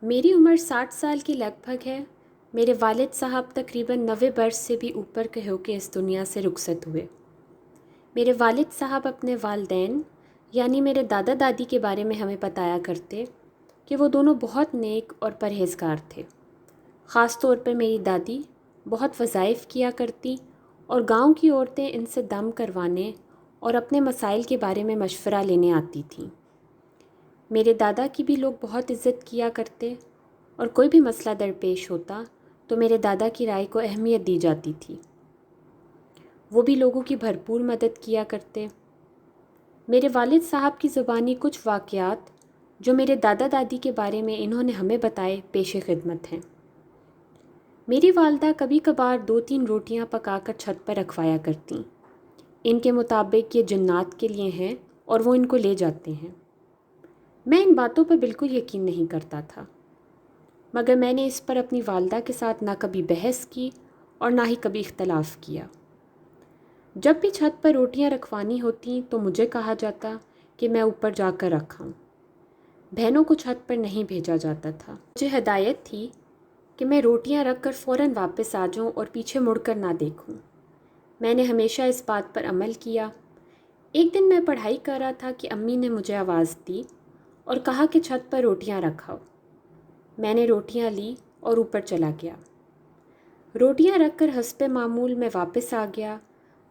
میری عمر 60 سال کی لگ بھگ ہے۔ میرے والد صاحب تقریباً 90 برس سے بھی اوپر کے ہو کے اس دنیا سے رخصت ہوئے۔ میرے والد صاحب اپنے والدین یعنی میرے دادا دادی کے بارے میں ہمیں بتایا کرتے کہ وہ دونوں بہت نیک اور پرہیزگار تھے۔ خاص طور پر میری دادی بہت وظائف کیا کرتی اور گاؤں کی عورتیں ان سے دم کروانے اور اپنے مسائل کے بارے میں مشورہ لینے آتی تھیں۔ میرے دادا کی بھی لوگ بہت عزت کیا کرتے اور کوئی بھی مسئلہ درپیش ہوتا تو میرے دادا کی رائے کو اہمیت دی جاتی تھی۔ وہ بھی لوگوں کی بھرپور مدد کیا کرتے۔ میرے والد صاحب کی زبانی کچھ واقعات جو میرے دادا دادی کے بارے میں انہوں نے ہمیں بتائے پیش خدمت ہیں۔ میری والدہ کبھی کبھار 2-3 روٹیاں پکا کر چھت پر رکھوایا کرتیں۔ ان کے مطابق یہ جنات کے لیے ہیں اور وہ ان کو لے جاتے ہیں۔ میں ان باتوں پر بالکل یقین نہیں کرتا تھا، مگر میں نے اس پر اپنی والدہ کے ساتھ نہ کبھی بحث کی اور نہ ہی کبھی اختلاف کیا۔ جب بھی چھت پر روٹیاں رکھوانی ہوتیں تو مجھے کہا جاتا کہ میں اوپر جا کر رکھاؤں۔ بہنوں کو چھت پر نہیں بھیجا جاتا تھا۔ مجھے ہدایت تھی کہ میں روٹیاں رکھ کر فوراً واپس آ جاؤں اور پیچھے مڑ کر نہ دیکھوں۔ میں نے ہمیشہ اس بات پر عمل کیا۔ ایک دن میں پڑھائی کر رہا تھا کہ امی نے مجھے آواز دی اور کہا کہ چھت پر روٹیاں رکھاؤ۔ میں نے روٹیاں لی اور اوپر چلا گیا۔ روٹیاں رکھ کر حسب معمول میں واپس آ گیا۔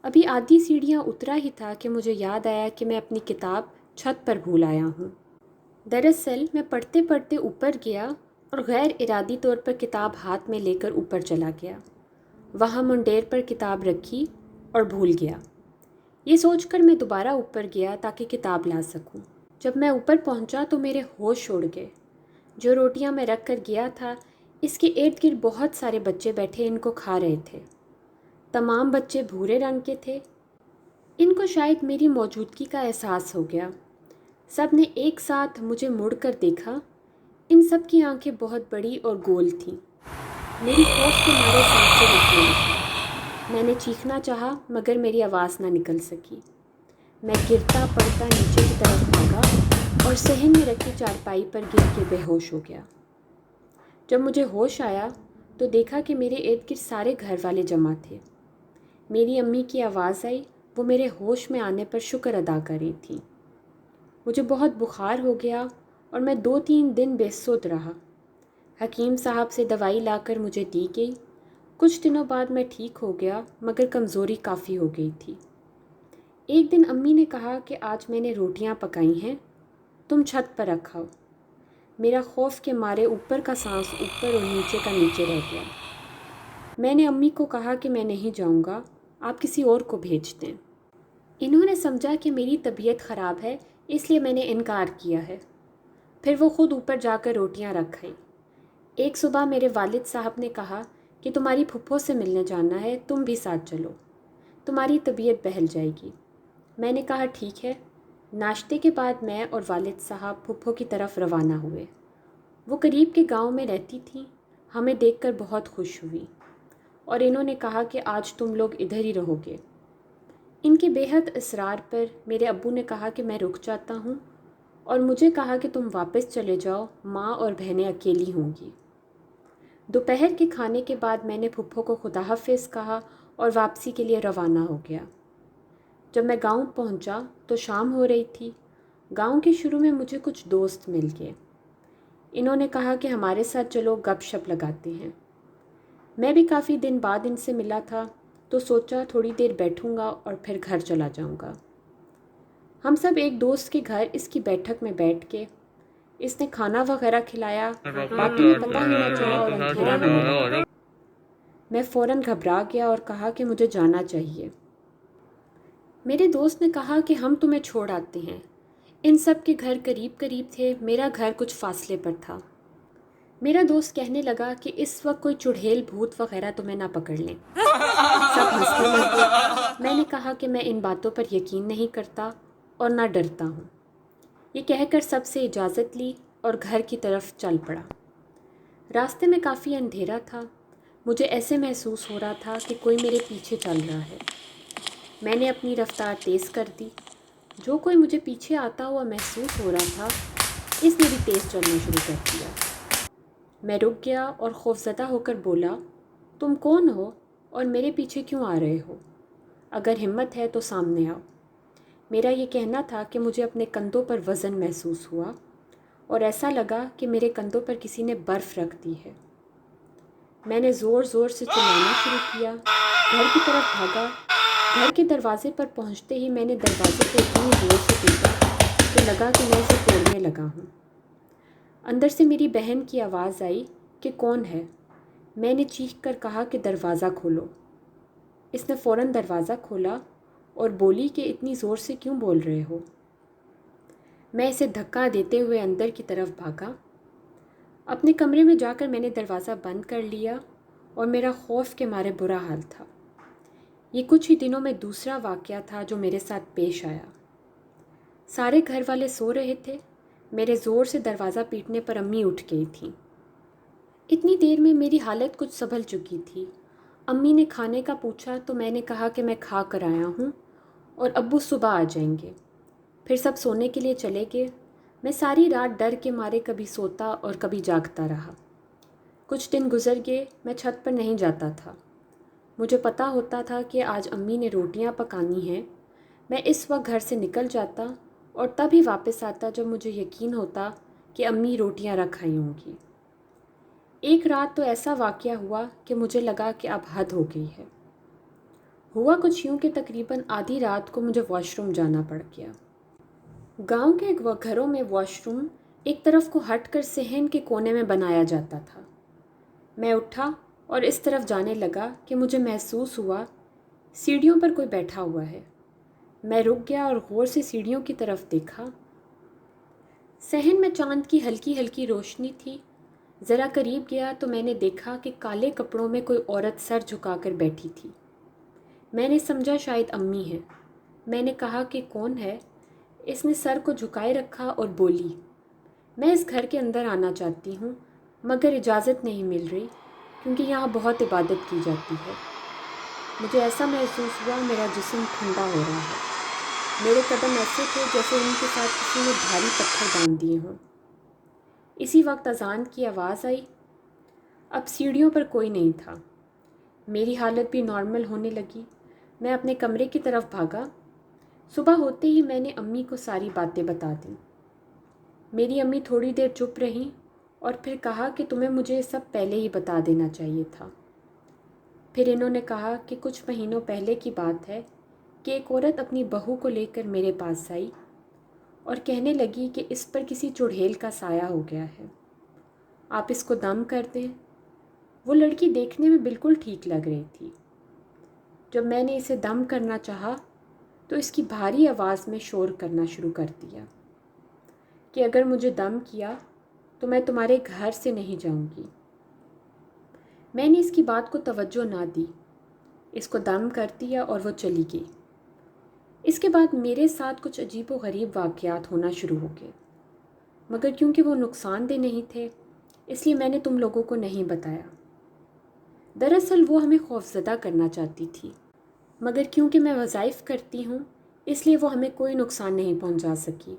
ابھی آدھی سیڑھیاں اترا ہی تھا کہ مجھے یاد آیا کہ میں اپنی کتاب چھت پر بھول آیا ہوں۔ دراصل میں پڑھتے پڑھتے اوپر گیا اور غیر ارادی طور پر کتاب ہاتھ میں لے کر اوپر چلا گیا۔ وہاں منڈیر پر کتاب رکھی اور بھول گیا۔ یہ سوچ کر میں دوبارہ اوپر گیا تاکہ کتاب لا سکوں۔ جب میں اوپر پہنچا تو میرے ہوش اڑ گئے۔ جو روٹیاں میں رکھ کر گیا تھا اس کے ارد گرد بہت سارے بچے بیٹھے ان کو کھا رہے تھے۔ تمام بچے بھورے رنگ کے تھے۔ ان کو شاید میری موجودگی کا احساس ہو گیا۔ سب نے ایک ساتھ مجھے مڑ کر دیکھا۔ ان سب کی آنکھیں بہت بڑی اور گول تھیں۔ میری خوف کے مارے سانسیں رکنے لگیں۔ میں نے چیخنا چاہا مگر میری آواز نہ نکل سکی۔ میں گرتا پڑتا نیچے کی طرف بھاگا اور صحن میں رکھی چارپائی پر گر کے بے ہوش ہو گیا۔ جب مجھے ہوش آیا تو دیکھا کہ میرے ارد گرد سارے گھر والے جمع تھے۔ میری امی کی آواز آئی۔ وہ میرے ہوش میں آنے پر شکر ادا کر رہی تھی۔ مجھے بہت بخار ہو گیا اور میں 2-3 دن بے سود رہا۔ حکیم صاحب سے دوائی لا کر مجھے دی گئی۔ کچھ دنوں بعد میں ٹھیک ہو گیا مگر کمزوری کافی ہو گئی تھی۔ ایک دن امی نے کہا کہ آج میں نے روٹیاں پکائی ہیں، تم چھت پر رکھاؤ۔ میرا خوف کے مارے اوپر کا سانس اوپر اور نیچے کا نیچے رہ گیا۔ میں نے امی کو کہا کہ میں نہیں جاؤں گا، آپ کسی اور کو بھیج دیں۔ انہوں نے سمجھا کہ میری طبیعت خراب ہے اس لیے میں نے انکار کیا ہے۔ پھر وہ خود اوپر جا کر روٹیاں رکھ آئی۔ ایک صبح میرے والد صاحب نے کہا کہ تمہاری پھپھو سے ملنے جانا ہے، تم بھی ساتھ چلو، تمہاری طبیعت بہل جائے گی۔ میں نے کہا ٹھیک ہے۔ ناشتے کے بعد میں اور والد صاحب پھپھو کی طرف روانہ ہوئے۔ وہ قریب کے گاؤں میں رہتی تھیں۔ ہمیں دیکھ کر بہت خوش ہوئی اور انہوں نے کہا کہ آج تم لوگ ادھر ہی رہو گے۔ ان کے بے حد اصرار پر میرے ابو نے کہا کہ میں رک جاتا ہوں اور مجھے کہا کہ تم واپس چلے جاؤ، ماں اور بہنیں اکیلی ہوں گی۔ دوپہر کے کھانے کے بعد میں نے پھپھو کو خدا حافظ کہا اور واپسی کے لیے روانہ ہو گیا۔ جب میں گاؤں پہنچا تو شام ہو رہی تھی۔ گاؤں کے شروع میں مجھے کچھ دوست مل گئے۔ انہوں نے کہا کہ ہمارے ساتھ چلو گپ شپ لگاتے ہیں۔ میں بھی کافی دن بعد ان سے ملا تھا تو سوچا تھوڑی دیر بیٹھوں گا اور پھر گھر چلا جاؤں گا۔ ہم سب ایک دوست کے گھر اس کی بیٹھک میں بیٹھ کے اس نے کھانا وغیرہ کھلایا، باتوں میں پتہ ہی نہ چلا اور اندھیرا ہونے لگا۔ میں فوراً گھبرا گیا اور کہا کہ مجھے جانا چاہیے۔ میرے دوست نے کہا کہ ہم تمہیں چھوڑ آتے ہیں۔ ان سب کے گھر قریب قریب تھے، میرا گھر کچھ فاصلے پر تھا۔ میرا دوست کہنے لگا کہ اس وقت کوئی چڑھیل بھوت وغیرہ تمہیں نہ پکڑ لیں۔ سب ہنسنے لگے۔ میں نے کہا کہ میں ان باتوں پر یقین نہیں کرتا اور نہ ڈرتا ہوں۔ یہ کہہ کر سب سے اجازت لی اور گھر کی طرف چل پڑا۔ راستے میں کافی اندھیرا تھا۔ مجھے ایسے محسوس ہو رہا تھا کہ کوئی میرے پیچھے چل رہا ہے۔ میں نے اپنی رفتار تیز کر دی۔ جو کوئی مجھے پیچھے آتا ہوا محسوس ہو رہا تھا اس نے بھی تیز چلنا شروع کر دیا۔ میں رک گیا اور خوفزدہ ہو کر بولا، تم کون ہو اور میرے پیچھے کیوں آ رہے ہو؟ اگر ہمت ہے تو سامنے آؤ۔ میرا یہ کہنا تھا کہ مجھے اپنے کندھوں پر وزن محسوس ہوا اور ایسا لگا کہ میرے کندھوں پر کسی نے برف رکھ دی ہے۔ میں نے زور زور سے چلانا شروع کیا، گھر کی طرف بھاگا۔ گھر کے دروازے پر پہنچتے ہی میں نے دروازے کو اتنی زور سے پیٹا کہ لگا کہ میں اسے توڑنے لگا ہوں۔ اندر سے میری بہن کی آواز آئی کہ کون ہے؟ میں نے چیخ کر کہا کہ دروازہ کھولو۔ اس نے فوراً دروازہ کھولا اور بولی کہ اتنی زور سے کیوں بول رہے ہو؟ میں اسے دھکا دیتے ہوئے اندر کی طرف بھاگا۔ اپنے کمرے میں جا کر میں نے دروازہ بند کر لیا اور میرا خوف کے مارے برا حال تھا۔ یہ کچھ ہی دنوں میں دوسرا واقعہ تھا جو میرے ساتھ پیش آیا۔ سارے گھر والے سو رہے تھے۔ میرے زور سے دروازہ پیٹنے پر امی اٹھ گئی تھیں۔ اتنی دیر میں میری حالت کچھ سنبھل چکی تھی۔ امی نے کھانے کا پوچھا تو میں نے کہا کہ میں کھا کر آیا ہوں اور ابو صبح آ جائیں گے۔ پھر سب سونے کے لیے چلے گئے۔ میں ساری رات ڈر کے مارے کبھی سوتا اور کبھی جاگتا رہا۔ کچھ دن گزر گئے، میں چھت پر نہیں جاتا تھا۔ مجھے پتہ ہوتا تھا کہ آج امی نے روٹیاں پکانی ہیں۔ میں اس وقت گھر سے نکل جاتا اور تب ہی واپس آتا جب مجھے یقین ہوتا کہ امی روٹیاں رکھ آئی ہوں گی۔ ایک رات تو ایسا واقعہ ہوا کہ مجھے لگا کہ اب حد ہو گئی ہے۔ ہوا کچھ یوں کہ تقریباً آدھی رات کو مجھے واش روم جانا پڑ گیا۔ گاؤں کے گھروں میں واش روم ایک طرف کو ہٹ کر صحن کے کونے میں بنایا جاتا تھا۔ میں اٹھا اور اس طرف جانے لگا کہ مجھے محسوس ہوا سیڑھیوں پر کوئی بیٹھا ہوا ہے۔ میں رک گیا اور غور سے سیڑھیوں کی طرف دیکھا۔ صحن میں چاند کی ہلکی ہلکی روشنی تھی۔ ذرا قریب گیا تو میں نے دیکھا کہ کالے کپڑوں میں کوئی عورت سر جھکا کر بیٹھی تھی۔ میں نے سمجھا شاید امی ہے۔ میں نے کہا کہ کون ہے؟ اس نے سر کو جھکائے رکھا اور بولی، میں اس گھر کے اندر آنا چاہتی ہوں مگر اجازت نہیں مل رہی کیونکہ یہاں بہت عبادت کی جاتی ہے۔ مجھے ایسا محسوس ہوا میرا جسم ٹھنڈا ہو رہا ہے۔ میرے قدم ایسے تھے جیسے ان کے ساتھ کسی نے بھاری پتھر باندھ دیے ہوں۔ اسی وقت اذان کی آواز آئی۔ اب سیڑھیوں پر کوئی نہیں تھا۔ میری حالت بھی نارمل ہونے لگی۔ میں اپنے کمرے کی طرف بھاگا۔ صبح ہوتے ہی میں نے امی کو ساری باتیں بتا دیں۔ میری امی تھوڑی دیر چپ رہیں اور پھر کہا کہ تمہیں مجھے یہ سب پہلے ہی بتا دینا چاہیے تھا۔ پھر انہوں نے کہا کہ کچھ مہینوں پہلے کی بات ہے کہ ایک عورت اپنی بہو کو لے کر میرے پاس آئی اور کہنے لگی کہ اس پر کسی چڑھیل کا سایہ ہو گیا ہے، آپ اس کو دم کر دیں۔ وہ لڑکی دیکھنے میں بالکل ٹھیک لگ رہی تھی۔ جب میں نے اسے دم کرنا چاہا تو اس کی بھاری آواز میں شور کرنا شروع کر دیا کہ اگر مجھے دم کیا تو میں تمہارے گھر سے نہیں جاؤں گی۔ میں نے اس کی بات کو توجہ نہ دی، اس کو دم کر دیا اور وہ چلی گئی۔ اس کے بعد میرے ساتھ کچھ عجیب و غریب واقعات ہونا شروع ہو گئے، مگر کیونکہ وہ نقصان دہ نہیں تھے اس لیے میں نے تم لوگوں کو نہیں بتایا۔ دراصل وہ ہمیں خوفزدہ کرنا چاہتی تھی، مگر کیونکہ میں وظائف کرتی ہوں اس لیے وہ ہمیں کوئی نقصان نہیں پہنچا سکی۔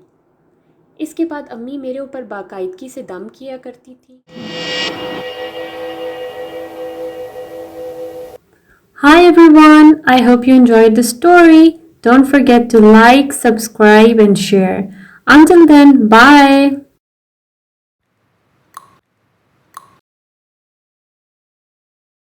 اس کے بعد امی میرے اوپر باقاعدگی سے دم کیا کرتی تھی۔ Hi everyone, I hope you enjoyed the story. Don't forget to like, subscribe and share. Until then, bye.